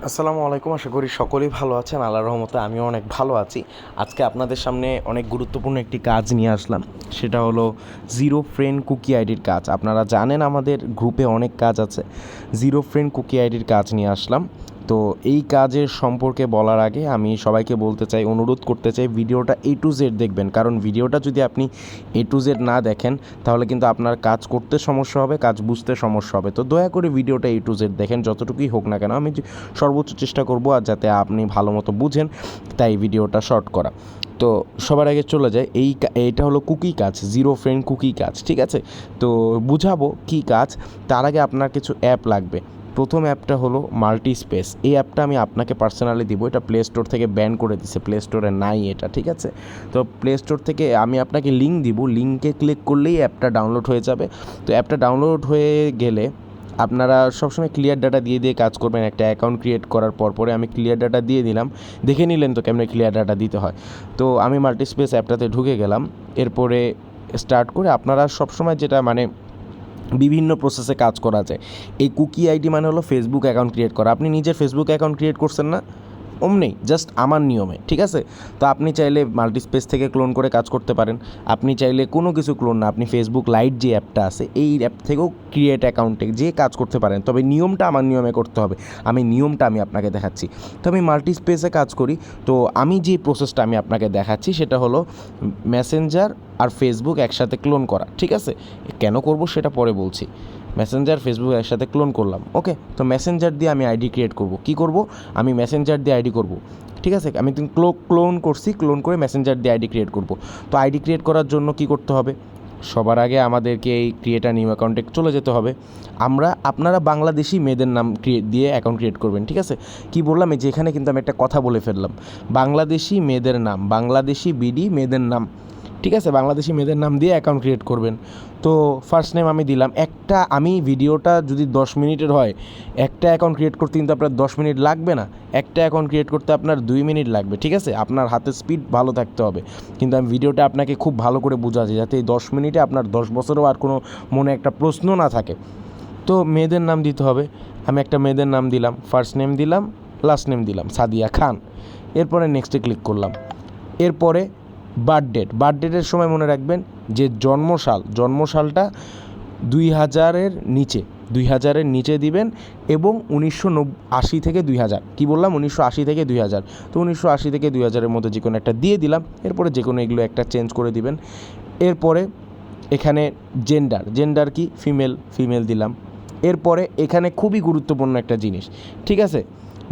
আসসালামু আলাইকুম। আশা করি সকলেই ভালো আছেন। আল্লাহর রহমতে আমিও অনেক ভালো আছি। আজকে আপনাদের সামনে অনেক গুরুত্বপূর্ণ একটি কাজ নিয়ে আসলাম। সেটা হলো জিরো ফ্রেন্ড কুকি আইডির কাজ। আপনারা জানেন আমাদের গ্রুপে অনেক কাজ আছে। জিরো ফ্রেন্ড কুকি আইডির কাজ নিয়ে আসলাম। তো এই কাজের সম্পর্কে বলার আগে আমি সবাইকে বলতে চাই, অনুরোধ করতে চাই, ভিডিওটা A to Z দেখবেন। কারণ ভিডিওটা যদি আপনি A to Z না দেখেন তাহলে কিন্তু আপনার কাজ করতে সমস্যা হবে, কাজ বুঝতে সমস্যা হবে। তো দয়া করে ভিডিওটা A to Z দেখেন, যতটুকুই হোক না কেন। আমি সর্বোচ্চ চেষ্টা করব আর যাতে আপনি ভালো মতো বুঝেন, তাই ভিডিওটা শর্ট করা। তো সবার আগে চলে যায় এইটা হলো কুকি কাজ, জিরো ফ্রেন্ড কুকি কাজ, ঠিক আছে? তো বুঝাবো কী কাজ। তার আগে আপনার কিছু অ্যাপ লাগবে। প্রথম অ্যাপটা হলো মাল্টি স্পেস। এই অ্যাপটা আমি আপনাকে পার্সোনালি দিব। এটা প্লে স্টোর থেকে ব্যান করে দিছে, প্লে স্টোরে নাই এটা, ঠিক আছে? তো প্লে স্টোর থেকে আমি আপনাকে লিঙ্ক দিব, লিঙ্কে ক্লিক করলেই অ্যাপটা ডাউনলোড হয়ে যাবে। তো অ্যাপটা ডাউনলোড হয়ে গেলে আপনারা সবসময় ক্লিয়ার ডাটা দিয়ে কাজ করবেন। একটা অ্যাকাউন্ট ক্রিয়েট করার পরে আমি ক্লিয়ার ডাটা দিয়ে দিলাম। দেখে নিলেন তো কেমনে ক্লিয়ার ডাটা দিতে হয়। তো আমি মাল্টিস্পেস অ্যাপটাতে ঢুকে গেলাম। এরপরে স্টার্ট করে আপনারা সবসময় যেটা বিভিন্ন প্রসেসে কাজ করা যায়। এই কুকি আইডি মানে হলো ফেসবুক অ্যাকাউন্ট ক্রিয়েট করা। আপনি নিজের ফেসবুক অ্যাকাউন্ট ক্রিয়েট করছেন না? অমনি জাস্ট আমার নিয়মে, ঠিক আছে? তো আপনি চাইলে মাল্টিস্পেস থেকে ক্লোন করে কাজ করতে পারেন। আপনি চাইলে কোনো কিছু ক্লোন না, আপনি ফেসবুক লাইট যে অ্যাপটা আছে এই অ্যাপ থেকেও ক্রিয়েট অ্যাকাউন্টে যে কাজ করতে পারেন। তবে নিয়মটা আমার নিয়মে করতে হবে। নিয়মটা আমি আপনাকে দেখাচ্ছি। তো আমি মাল্টিস্পেসে কাজ করি। তো আমি যে প্রসেসটা আমি আপনাকে দেখাচ্ছি সেটা হলো মেসেঞ্জার আর ফেসবুক একসাথে ক্লোন করা, ঠিক আছে? কেন করব সেটা পরে বলছি। মেসেঞ্জার ফেসবুক একসাথে ক্লোন করলাম, ওকে? তো মেসেঞ্জার দিয়ে আমি আইডি ক্রিয়েট করব। কি করব? আমি মেসেঞ্জার দিয়ে আইডি করব, ঠিক আছে? আমি ক্লোন করছি, ক্লোন করে মেসেঞ্জার দিয়ে আইডি ক্রিয়েট করব। তো আইডি ক্রিয়েট করার জন্য কি করতে হবে? সবার আগে আমাদেরকে এই ক্রিয়েট আ নিউ অ্যাকাউন্টে চলে যেতে হবে। আপনারা বাংলাদেশি মেয়েদের নাম দিয়ে অ্যাকাউন্ট ক্রিয়েট করবেন, ঠিক আছে? কি বললাম, এই যে এখানে কিন্তু আমি একটা কথা বলে ফেললাম। বাংলাদেশি মেয়েদের নাম, বাংলাদেশি বিডি মেয়েদের নাম, ঠিক আছে? বাংলাদেশি মেয়েদের নাম দিয়ে অ্যাকাউন্ট ক্রিয়েট করবেন। তো ফার্স্ট নেম আমি দিলাম। আমি ভিডিওটা যদি 10 মিনিটের হয়, একটা অ্যাকাউন্ট ক্রিয়েট করতে কিন্তু আপনার 10 মিনিট লাগবে না। একটা অ্যাকাউন্ট ক্রিয়েট করতে আপনার 2 মিনিট লাগবে, ঠিক আছে? আপনার হাতের স্পিড ভালো থাকতে হবে। কিন্তু আমি ভিডিওটা আপনাকে খুব ভালো করে বোঝাচ্ছি যাতে এই 10 মিনিটে আপনার 10 বছরেও আর কোনো মনে একটা প্রশ্ন না থাকে। তো মেয়েদের নাম দিতে হবে। আমি একটা মেয়েদের নাম দিলাম, ফার্স্ট নেম দিলাম, লাস্ট নেম দিলাম সাদিয়া খান। এরপরে নেক্সটে ক্লিক করলাম। এরপরে বার্থডেটের সময় মনে রাখবেন যে জন্মসালটা 2000-এর নিচে দিবেন এবং 1980 থেকে 2000, কী বললাম, 1980 থেকে 2000। তো 1980 থেকে 2000-এর মধ্যে যে কোনো একটা দিয়ে দিলাম। এরপরে যে কোনো এগুলো একটা চেঞ্জ করে দিবেন। এরপরে এখানে জেন্ডার কি, ফিমেল দিলাম। এরপরে এখানে খুবই গুরুত্বপূর্ণ একটা জিনিস, ঠিক আছে?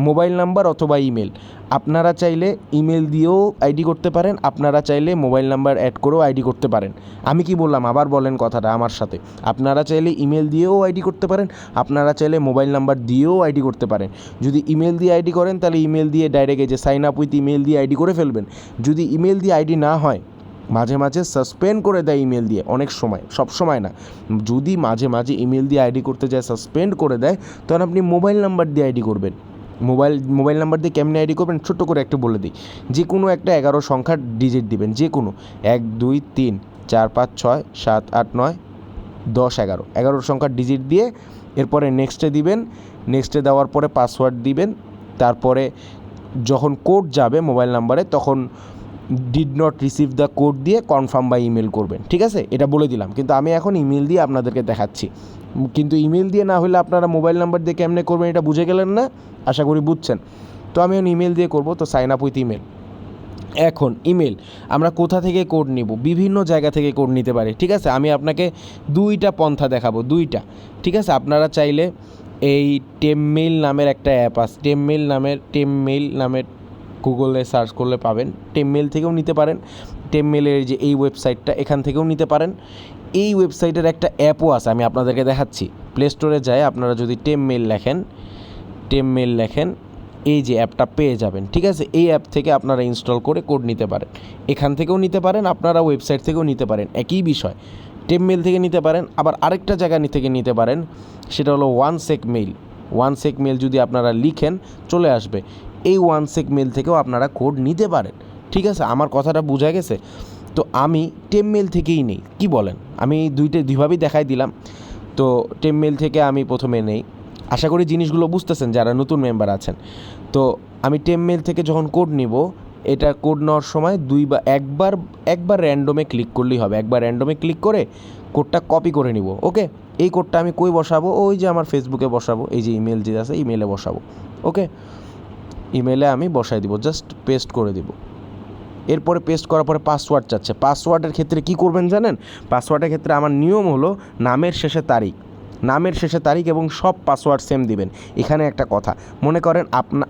মোবাইল নাম্বার অথবা ইমেল। আপনারা চাইলে ইমেল দিয়েও আইডি করতে পারেন, আপনারা চাইলে মোবাইল নাম্বার অ্যাড করেও আইডি করতে পারেন। আমি কি বললাম আবার বলেন কথাটা আমার সাথে। আপনারা চাইলে ইমেল দিয়েও আইডি করতে পারেন, আপনারা চাইলে মোবাইল নাম্বার দিয়েও আইডি করতে পারেন। যদি ইমেল দিয়ে আইডি করেন তাহলে ইমেল দিয়ে ডাইরেক্ট এই যে সাইন আপ উইথ ইমেল দিয়ে আইডি করে ফেলবেন। যদি ইমেল দিয়ে আইডি না হয়, মাঝে মাঝে সাসপেন্ড করে দেয় ইমেল দিয়ে, অনেক সময়, সব সময় না। যদি মাঝে মাঝে ইমেল দিয়ে আইডি করতে যায় সাসপেন্ড করে দেয়, তখন আপনি মোবাইল নাম্বার দিয়ে আইডি করবেন। মোবাইল নাম্বার দিয়ে কেমনে আইডি করবেন ছোট্ট করে একটু বলে দিই। যে কোনো একটা 11 সংখ্যার ডিজিট দিবেন, যে কোনো 1 2 3 4 5 6 7 8 9 10 11 সংখ্যার ডিজিট দিয়ে এরপরে নেক্সটে দিবেন। নেক্সটে দেওয়ার পরে পাসওয়ার্ড দিবেন। তারপরে যখন কোড যাবে মোবাইল নাম্বারে তখন did not receive the code দিয়ে কনফার্ম বাই ইমেল করবেন, ঠিক আছে? এটা বলে দিলাম, কিন্তু আমি এখন ইমেল দিয়ে আপনাদেরকে দেখাচ্ছি। কিন্তু ইমেল দিয়ে না হলে আপনারা মোবাইল নাম্বার দিয়ে কেমনে করবেন এটা বুঝে গেলেন না? আশা করি বুঝছেন। তো আমি এখন ইমেল দিয়ে করব। তো সাইন আপ উইথ ইমেল। এখন ইমেল আমরা কোথা থেকে কোড নিব? বিভিন্ন জায়গা থেকে কোড নিতে পারি, ঠিক আছে? আমি আপনাকে 2টা পন্থা দেখাবো, 2টা, ঠিক আছে? আপনারা চাইলে এই টেমমেইল নামের একটা অ্যাপ আছে, টেমমেইল নামের গুগলে সার্চ করলে পাবেন। টেমমেইল থেকেও নিতে পারেন। টেমমেইলের যে এই ওয়েবসাইটটা, এখান থেকেও নিতে পারেন। এই ওয়েবসাইটের একটা অ্যাপও আছে, আমি আপনাদেরকে দেখাচ্ছি। প্লে স্টোরে যায় আপনারা যদি টেমমেইল লেখেন, এই যে অ্যাপটা পেয়ে যাবেন, ঠিক আছে? এই অ্যাপ থেকে আপনারা ইনস্টল করে কোড নিতে পারেন। এখান থেকেও নিতে পারেন, আপনারা ওয়েবসাইট থেকেও নিতে পারেন, একই বিষয়। টেমমেইল থেকে নিতে পারেন, আবার আরেকটা জায়গা থেকে নিতে পারেন, সেটা হলো ওয়ানসেক মেইল যদি আপনারা লিখেন চলে আসবে। এই ওয়ানসেক মেইল থেকেও আপনারা কোড নিতে পারেন, ঠিক আছে? আমার কথাটা বোঝা গেছে? তো আমি টেমমেইল থেকেই নেই, কি বলেন? আমি দুইভাবেই দেখাই দিলাম। তো টেমমেইল থেকে আমি প্রথমে নেই। আশা করি জিনিসগুলো বুঝতেছেন যারা নতুন মেম্বার আছেন। তো আমি টেমমেল থেকে যখন কোড নিব, এটা কোড নেওয়ার সময় একবার র্যান্ডমে ক্লিক করলেই হবে। একবার র্যান্ডমে ক্লিক করে কোডটা কপি করে নিব। ওকে, এই কোডটা আমি কই বসাবো? ওই যে আমার ফেসবুকে বসাবো, এই যে ইমেল যে আছে ইমেলে বসাবো। ওকে, ইমেলে আমি বসাই দিব, জাস্ট পেস্ট করে দিব। এরপরে পেস্ট করার পরে পাসওয়ার্ড চাচ্ছে। পাসওয়ার্ডের ক্ষেত্রে কি করবেন জানেন? পাসওয়ার্ডের ক্ষেত্রে আমার নিয়ম হলো নামের শেষে তারিখ এবং সব পাসওয়ার্ড সেম দিবেন। এখানে একটা কথা, মনে করেন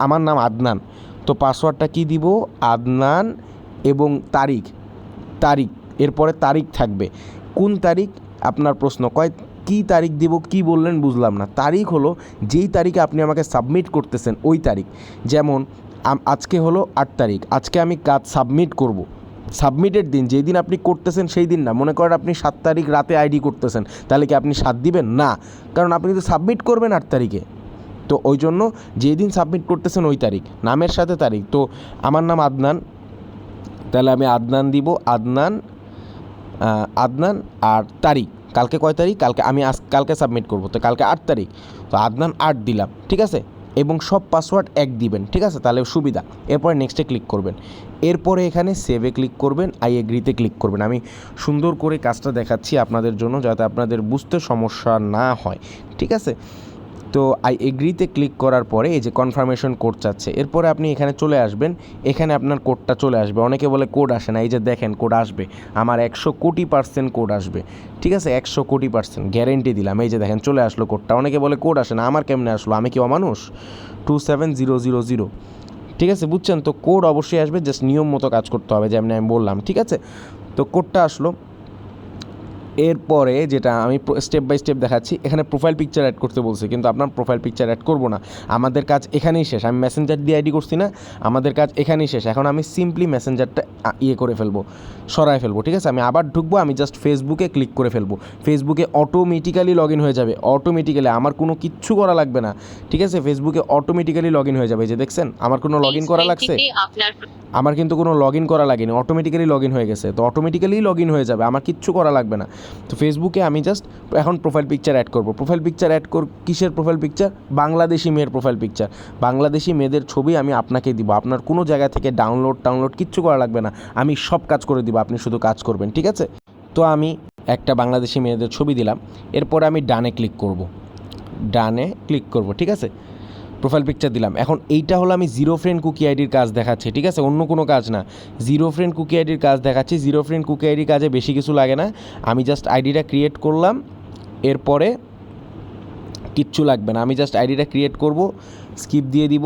আমার নাম আদনান, তো পাসওয়ার্ডটা কি দিব? আদনান এবং তারিখ, এরপরে তারিখ থাকবে। কোন তারিখ? আপনার প্রশ্ন কী তারিখ দিব, কি বললেন বুঝলাম না। তারিখ হলো যেই তারিখে আপনি আমাকে সাবমিট করতেছেন ওই তারিখ। যেমন আজকে হলো 8 তারিখ, আজকে আমি কাজ সাবমিট করব। সাবমিটের দিন যেই দিন আপনি করতেছেন সেই দিন না। মনে করেন আপনি 7 তারিখ রাতে আইডি করতেছেন, তাহলে কি আপনি 7 দিবেন? না, কারণ আপনি তো সাবমিট করবেন 8 তারিখে। তো ওই জন্য যেই দিন সাবমিট করতেছেন ওই তারিখ, নামের সাথে তারিখ। তো আমার নাম আদনান, তাহলে আমি আদনান দিব, আদনান আর তারিখ। কালকে কয় তারিখ? কালকে সাবমিট করব, তো কালকে 8 তারিখ, তো আদনান 8 দিলাম। ঠিক আছে, এবং সব পাসওয়ার্ড এক দিবেন। ঠিক আছে, তাহলে সুবিধা। এরপরে নেক্সটে ক্লিক করবেন। এরপরে এখানে সেভে ক্লিক করবেন, আই এগ্রিতে ক্লিক করবেন। আমি সুন্দর করে কাজটা দেখাচ্ছি আপনাদের জন্য, যাতে আপনাদের বুঝতে সমস্যা না হয়। ঠিক আছে, তো আই এগ্রিতে ক্লিক করার পরে এই যে কনফার্মেশন কোড চাচ্ছে। এরপরে আপনি এখানে চলে আসবেন, এখানে আপনার কোডটা চলে আসবে। অনেকে বলে কোড আসে না, এই যে দেখেন কোড আসবে। আমার 100 কোটি% কোড আসবে। ঠিক আছে, 100 কোটি% গ্যারেন্টি দিলাম। এই যে দেখেন চলে আসলো কোডটা। অনেকে বলে কোড আসে না, আমার কেমনে আসলো? আমি কি অমানুষ? 27000। ঠিক আছে, বুঝছেন তো? কোড অবশ্যই আসবে, জাস্ট নিয়ম মতো কাজ করতে হবে, যেমনি আমি বললাম। ঠিক আছে, তো কোডটা আসলো। এরপরে যেটা আমি স্টেপ বাই স্টেপ দেখাচ্ছি, এখানে প্রোফাইল পিকচার অ্যাড করতে বলছে, কিন্তু আপনার প্রোফাইল পিকচার অ্যাড করবো না। আমাদের কাজ এখানেই শেষ। আমি মেসেঞ্জার দিয়ে আইডি করছি না, আমাদের কাজ এখানেই শেষ। এখন আমি সিম্পলি মেসেঞ্জারটা করে ফেলবো, সরায় ফেলবো। ঠিক আছে, আমি আবার ঢুকবো, আমি জাস্ট ফেসবুকে ক্লিক করে ফেলবো। ফেসবুকে অটোমেটিক্যালি লগ ইন হয়ে যাবে, অটোমেটিক্যালি, আমার কোনো কিচ্ছু করা লাগবে না। ঠিক আছে, ফেসবুকে অটোমেটিক্যালি লগ ইন হয়ে যাবে। যে দেখছেন আমার কোনো লগ ইন করা লাগছে? আমার কিন্তু কোনো লগ ইন করা লাগেনি, অটোমেটিক্যালি লগ ইন হয়ে গেছে। তো অটোমেটিক্যালি লগ ইন হয়ে যাবে, আমার কিচ্ছু করা লাগবে না। তো ফেসবুকে আমি জাস্ট এখন প্রোফাইল পিকচার অ্যাড করব। প্রোফাইল পিকচার কিসের প্রোফাইল পিকচার? বাংলাদেশি মেয়ের প্রোফাইল পিকচার। বাংলাদেশি মেয়েদের ছবি আমি আপনাকে দিব। আপনার কোনো জায়গা থেকে ডাউনলোড কিচ্ছু করা লাগবে না, আমি সব কাজ করে দিব, আপনি শুধু কাজ করবেন। ঠিক আছে, তো আমি একটা বাংলাদেশি মেয়েদের ছবি দিলাম। এরপরে আমি ডানে ক্লিক করব। ঠিক আছে, প্রোফাইল পিকচার দিলাম। এখন এইটা হলো আমি জিরো ফ্রেন্ড কুকি আইডির কাজ দেখাচ্ছি। ঠিক আছে, অন্য কোনো কাজ না, জিরো ফ্রেন্ড কুকি আইডির কাজ দেখাচ্ছি। জিরো ফ্রেন্ড কুকি আইডির কাজে বেশি কিছু লাগে না, আমি জাস্ট আইডিটা ক্রিয়েট করলাম। এরপরে কিচ্ছু লাগবে না, আমি জাস্ট আইডিটা ক্রিয়েট করব, স্কিপ দিয়ে দিব।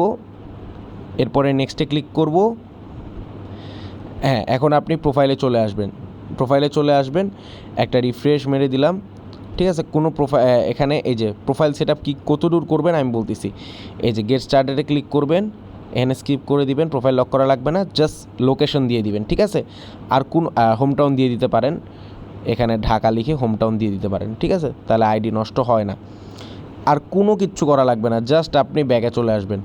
এরপরে নেক্সটে ক্লিক করব। হ্যাঁ, এখন আপনি প্রোফাইলে চলে আসবেন। একটা রিফ্রেশ মেরে দিলাম। ঠিক আছে, কোনো এখানে এই যে প্রোফাইল সেট আপ কত দূর করবেন আমি বলতেছি। এই যে গেট স্টার্টেডে ক্লিক করবেন, এখানে স্কিপ করে দিবেন, প্রোফাইল লক করা লাগবে না, জাস্ট লোকেশন দিয়ে দিবেন। ঠিক আছে, আর কোন হোম টাউন দিয়ে দিতে পারেন, এখানে ঢাকা লিখে হোম টাউন দিয়ে দিতে পারেন। ঠিক আছে, তাহলে আইডি নষ্ট হয় না। আর কোনো কিচ্ছু করা লাগবে না, জাস্ট আপনি ব্যাগে চলে আসবেন,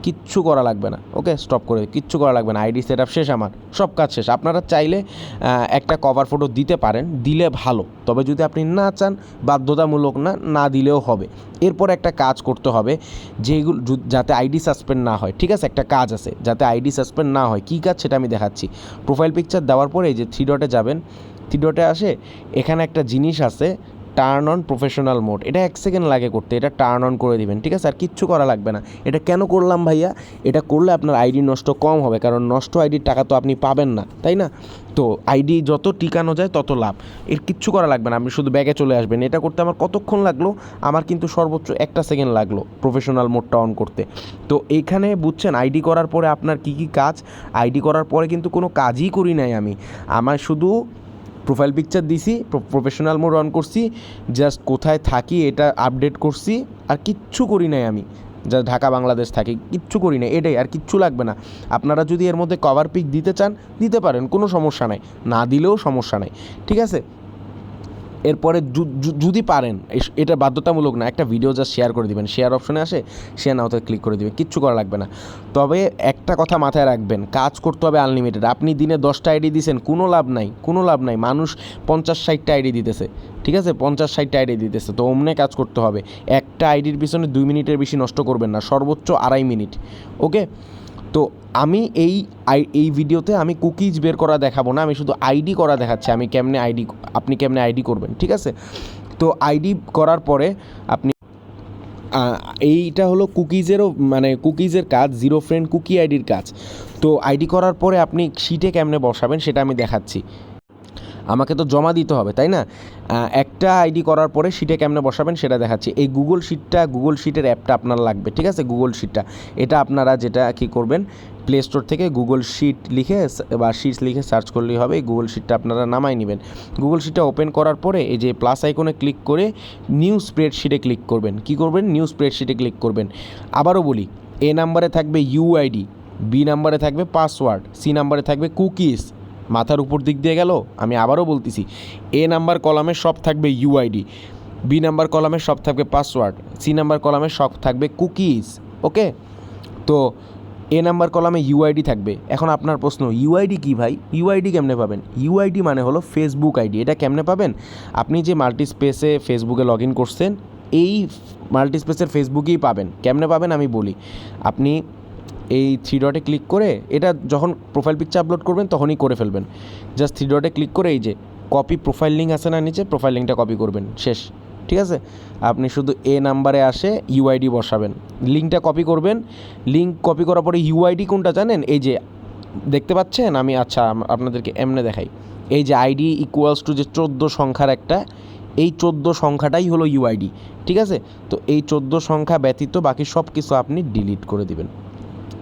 কিচ্ছু করা লাগবে না। ওকে, স্টপ করে, কিচ্ছু করা লাগবে না। আইডি সেট আপ শেষ, আমার সব কাজ শেষ। আপনারা চাইলে একটা কভার ফটো দিতে পারেন, দিলে ভালো। তবে যদি আপনি না চান, বাধ্যতামূলক না দিলেও হবে। এরপর একটা কাজ করতে হবে, যেগুলো যাতে আইডি সাসপেন্ড না হয়। ঠিক আছে, একটা কাজ আছে যাতে আইডি সাসপেন্ড না হয়। কী কাজ সেটা আমি দেখাচ্ছি। প্রোফাইল পিকচার দেওয়ার পরে এই যে 3 ডটে যাবেন, 3 ডটে আসে এখানে একটা জিনিস আছে, টার্ন অন প্রফেশনাল মোড। এটা 1 সেকেন্ড লাগে করতে, এটা টার্ন অন করে দিবেন। ঠিক আছে, আর কিচ্ছু করা লাগবে না। এটা কেন করলাম ভাইয়া? এটা করলে আপনার আইডি নষ্ট কম হবে, কারণ নষ্ট আইডির টাকা তো আপনি পাবেন না, তাই না? তো আইডি যত টিকানো যায় তত লাভ। এর কিচ্ছু করা লাগবে না, আপনি শুধু ব্যাগে চলে আসবেন। এটা করতে আমার কতক্ষণ লাগলো? আমার কিন্তু সর্বোচ্চ 1 সেকেন্ড লাগলো প্রফেশনাল মোডটা অন করতে। তো এইখানে বুঝছেন আইডি করার পরে আপনার কী কী কাজ? আইডি করার পরে কিন্তু কোনো কাজই করি নাই আমি, আমার শুধু প্রোফাইল পিকচার দিছি, প্রফেশনাল মোড অন করছি, জাস্ট কোথায় থাকি এটা আপডেট করছি, আর কিচ্ছু করি নাই আমি। যা ঢাকা বাংলাদেশ থাকি, কিচ্ছু করি না, এটাই, আর কিচ্ছু লাগবে না। আপনারা যদি এর মধ্যে কভার পিক দিতে চান দিতে পারেন, কোনো সমস্যা নাই, না দিলেও সমস্যা নাই। ঠিক আছে, এরপরে যদি পারেন, এটা বাধ্যতামূলক না, একটা ভিডিও জাস্ট শেয়ার করে দিবেন, শেয়ার অপশনে আসে শেয়ার নাওতে ক্লিক করে দিবেন, কিচ্ছু করা লাগবে না। তবে একটা কথা মাথায় রাখবেন, কাজ করতে হবে আনলিমিটেড। আপনি দিনে 10টা আইডি দিয়েছেন, কোনো লাভ নাই। মানুষ 50-60টা আইডি দিতেছে, ঠিক আছে, 50-60টা আইডি দিতেছে, তো অমনে কাজ করতে হবে। একটা আইডির পিছনে 2 মিনিটের বেশি নষ্ট করবেন না, সর্বোচ্চ 2.5 মিনিট। ওকে, তো আমি এই ভিডিওতে আমি কুকিজ বের করা দেখাবো না, আমি শুধু আইডি করা দেখাচ্ছি, আপনি কেমনে আইডি করবেন, ঠিক আছে। তো আইডি করার পরে আপনি এইটা হলো কুকিজেরও মানে কুকিজের কাজ, জিরো ফ্রেন্ড কুকি আইডির কাজ। তো আইডি করার পরে আপনি শিটে কেমনে বসাবেন সেটা আমি দেখাচ্ছি। আমাকে তো জমা দিতে হবে, তাই না? একটা আইডি করার পরে শিটে কেমনে বসাবেন সেটা দেখাচ্ছি। এই গুগল শিটের অ্যাপটা আপনার লাগবে, ঠিক আছে। গুগল শিটটা, এটা আপনারা যেটা কী করবেন, প্লে স্টোর থেকে গুগল শিট লিখে বা শিটস লিখে সার্চ করলেই হবে। এই গুগল শিটটা আপনারা নামাই নেবেন। গুগল শিটটা ওপেন করার পরে এই যে প্লাস আইকনে ক্লিক করে নিউ স্প্রেডশিটে ক্লিক করবেন। কী করবেন? নিউ স্প্রেডশিটে ক্লিক করবেন। আবারও বলি, এ নাম্বারে থাকবে ইউআইডি, বি নাম্বারে থাকবে পাসওয়ার্ড, সি নাম্বারে থাকবে কুকিজ। মাথার উপর দিক দিয়ে গেল? আমি আবারও বলতেছি, এ নাম্বার কলামে সব থাকবে ইউআইডি, বি নাম্বার কলামে সব থাকবে পাসওয়ার্ড, সি নাম্বার কলামে সব থাকবে কুকিজ। ওকে, তো এ নাম্বার কলামে ইউআইডি থাকবে। এখন আপনার প্রশ্ন, ইউআইডি কী ভাই? ইউআইডি কেমনে পাবেন? ইউআইডি মানে হলো ফেসবুক আইডি। এটা কেমনে পাবেন? আপনি যে মাল্টিস্পেসে ফেসবুকে লগ ইন করছেন, এই মাল্টিস্পেসের ফেসবুকেই পাবেন। কেমনে পাবেন আমি বলি। আপনি এই 3 ডটে ক্লিক করে, এটা যখন প্রোফাইল পিকচার আপলোড করবেন তখনই করে ফেলবেন। জাস্ট 3 ডটে ক্লিক করে এই যে কপি প্রোফাইল লিঙ্ক আছে না নিচে, প্রোফাইল লিঙ্কটা কপি করবেন, শেষ, ঠিক আছে। আপনি শুধু এ নাম্বারে আসে ইউআইডি বসাবেন, লিঙ্কটা কপি করবেন। লিঙ্ক কপি করার পরে ইউআইডি কোনটা জানেন? এই যে দেখতে পাচ্ছেন, আমি আচ্ছা আপনাদেরকে এমনে দেখাই। এই যে আইডি ইকুয়ালস টু যে 14 সংখ্যার একটা, এই 14 সংখ্যাটাই হলো ইউআইডি, ঠিক আছে। তো এই 14 সংখ্যা ব্যতীত বাকি সব কিছু আপনি ডিলিট করে দিবেন,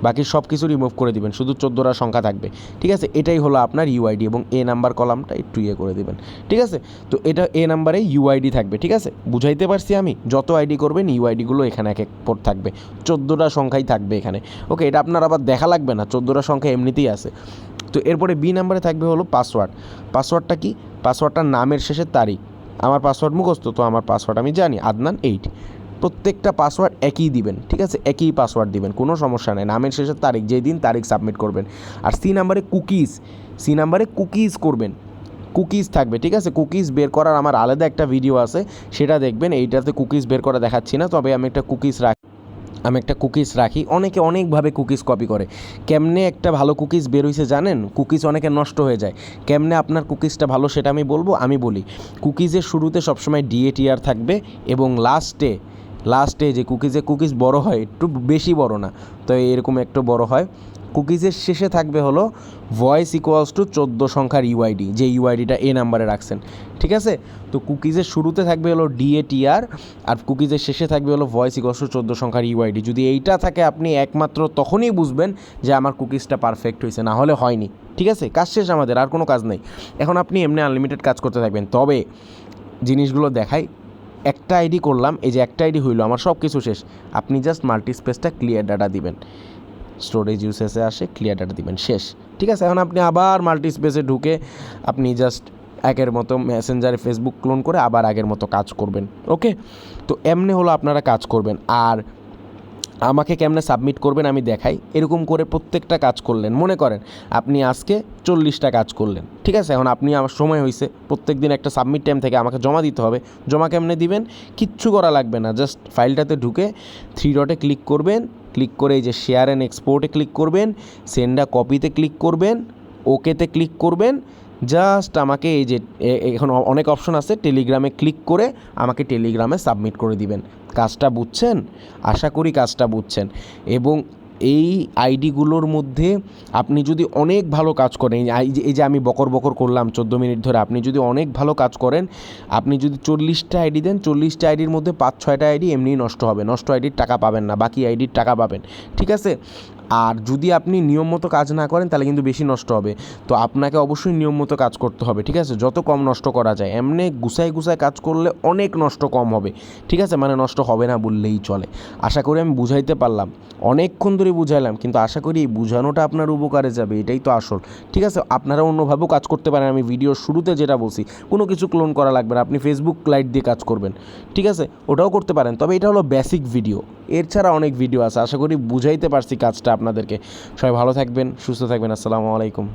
বাকি সব কিছু রিমুভ করে দিবেন, শুধু 14টা সংখ্যা থাকবে, ঠিক আছে। এটাই হলো আপনার ইউআইডি এবং এ নাম্বার কলামটা একটু করে দিবেন, ঠিক আছে। তো এটা এ নাম্বারে ইউআইডি থাকবে, ঠিক আছে। বুঝাইতে পারছি আমি? যত আইডি করবেন ইউআইডিগুলো এখানে এক এক পর থাকবে, 14টা সংখ্যাই থাকবে এখানে। ওকে, এটা আপনার আবার দেখা লাগবে না, 14টা সংখ্যা এমনিতেই আছে। তো এরপরে বি নাম্বারে থাকবে হলো পাসওয়ার্ড। পাসওয়ার্ডটা কি? পাসওয়ার্ডটার নামের শেষের তারিখ। আমার পাসওয়ার্ড মুখস্থ, তো আমার পাসওয়ার্ড আমি জানি, আদনান 8। প্রত্যেকটা পাসওয়ার্ড একই দিবেন, ঠিক আছে, একই পাসওয়ার্ড দিবেন, কোনো সমস্যা নেই। নামের শেষের তারিখ, যেই দিন তারিখ সাবমিট করবেন। আর সি নাম্বারে কুকিজ করবেন, কুকিজ থাকবে, ঠিক আছে। কুকিজ বের করার আমার আলাদা একটা ভিডিও আছে, সেটা দেখবেন। এইটাতে কুকিজ বের করা দেখাচ্ছি না, তবে আমি একটা কুকিজ রাখি। অনেকে অনেকভাবে কুকিজ কপি করে। কেমনে একটা ভালো কুকিজ বের হয়েছে জানেন? কুকিজ অনেকে নষ্ট হয়ে যায়। কেমনে আপনার কুকিজটা ভালো সেটা আমি বলি। কুকিজের শুরুতে সবসময় ডিএটিআর থাকবে এবং লাস্টে যে কুকিজ বড় হয়, একটু বেশি বড় না, তো এরকম একটু বড় হয়। কুকিজের শেষে থাকবে হলো ভয়েস ইকুয়ালস টু 14 সংখ্যার ইউআইডি, যে ইউআইডিটা এ নাম্বারে রাখছেন, ঠিক আছে। তো কুকিজের শুরুতে থাকবে হলো ডিএটিআর, আর কুকিজের শেষে থাকবে হলো ভয়েস ইকুয়ালস টু 14 সংখ্যার ইউআইডি। যদি এইটা থাকে আপনি একমাত্র তখনই বুঝবেন যে আমার কুকিজটা পারফেক্ট হয়েছে, না হলে হয়নি, ঠিক আছে। কাজ শেষ আমাদের, আর কোনো কাজ নেই। এখন আপনি এমনি আনলিমিটেড কাজ করতে থাকবেন। তবে জিনিসগুলো দেখাই, একটা আইডি করলাম, এই যে একটা আইডি হইলো, আমার সব কিছু শেষ। আপনি জাস্ট মাল্টিস্পেসটা ক্লিয়ার ডাটা দিবেন, স্টোরেজ ইউসেসে আসে ক্লিয়ার ডাটা দিবেন, শেষ, ঠিক আছে। এখন আপনি আবার মাল্টিস্পেসে ঢুকে আপনি জাস্ট আগের মতো মেসেঞ্জারে ফেসবুক ক্লোন করে আবার আগের মতো কাজ করবেন। ওকে, তো এমনি হলো আপনারা কাজ করবেন। আর আমাকে কেমনে সাবমিট করবেন আমি দেখাই। এরকম করে প্রত্যেকটা কাজ করলেন, মনে করেন আপনি আজকে 40টা কাজ করলেন, ঠিক আছে। এখন আপনি, আমার সময় হয়েছে, প্রত্যেক দিন একটা সাবমিট টাইম থেকে আমাকে জমা দিতে হবে। জমা কেমনে দিবেন? কিচ্ছু করা লাগবে না, জাস্ট ফাইলটাতে ঢুকে 3 ডটে ক্লিক করবেন, ক্লিক করে এই যে শেয়ার অ্যান্ড এক্সপোর্টে ক্লিক করবেন, সেন্ডা কপিতে ক্লিক করবেন, ওকেতে ক্লিক করবেন। জাস্ট আমাকে এই যে এখন অনেক অপশন আছে, টেলিগ্রামে ক্লিক করে আমাকে টেলিগ্রামে সাবমিট করে দিবেন। কাজটা বুঝছেন? আশা করি কাজটা বুঝছেন। এবং এই আইডিগুলোর মধ্যে আপনি যদি অনেক ভালো কাজ করেন, এই যে আমি বকর করলাম 14 মিনিট ধরে, আপনি যদি অনেক ভালো কাজ করেন, আপনি যদি 40টা আইডি দেন, 40টা আইডির মধ্যে 5-6টা আইডি এমনিই নষ্ট হবে, নষ্ট আইডির টাকা পাবেন না, বাকি আইডির টাকা পাবেন, ঠিক আছে। আর যদি আপনি নিয়ম মতো কাজ না করেন তাহলে কিন্তু বেশি নষ্ট হবে। তো আপনাকে অবশ্যই নিয়ম মতো কাজ করতে হবে, ঠিক আছে, যত কম নষ্ট করা যায়। এমনি গুছায় কাজ করলে অনেক নষ্ট কম হবে, ঠিক আছে, মানে নষ্ট হবে না বললেই চলে। আশা করি আমি বুঝাইতে পারলাম। অনেকক্ষণ ধরে করে বুঝাইলাম, কিন্তু আশা করি এই বুঝানোটা আপনার উপকারে যাবে, এটাই তো আসল। ঠিক আছে, আপনারা অন্যভাবেও কাজ করতে পারেন। আমি ভিডিওর শুরুতে যেটা বলছি, কোনো কিছু ক্লোন করা লাগবে না, আপনি ফেসবুক লাইট দিয়ে কাজ করবেন, ঠিক আছে, ওটাও করতে পারেন। তবে এটা হলো বেসিক ভিডিও, এর ছাড়া অনেক ভিডিও আছে। আশা করি বুঝাইতে পারছি কাজটা আপনাদেরকে। সবাই ভালো থাকবেন, সুস্থ থাকবেন। আসসালামু আলাইকুম।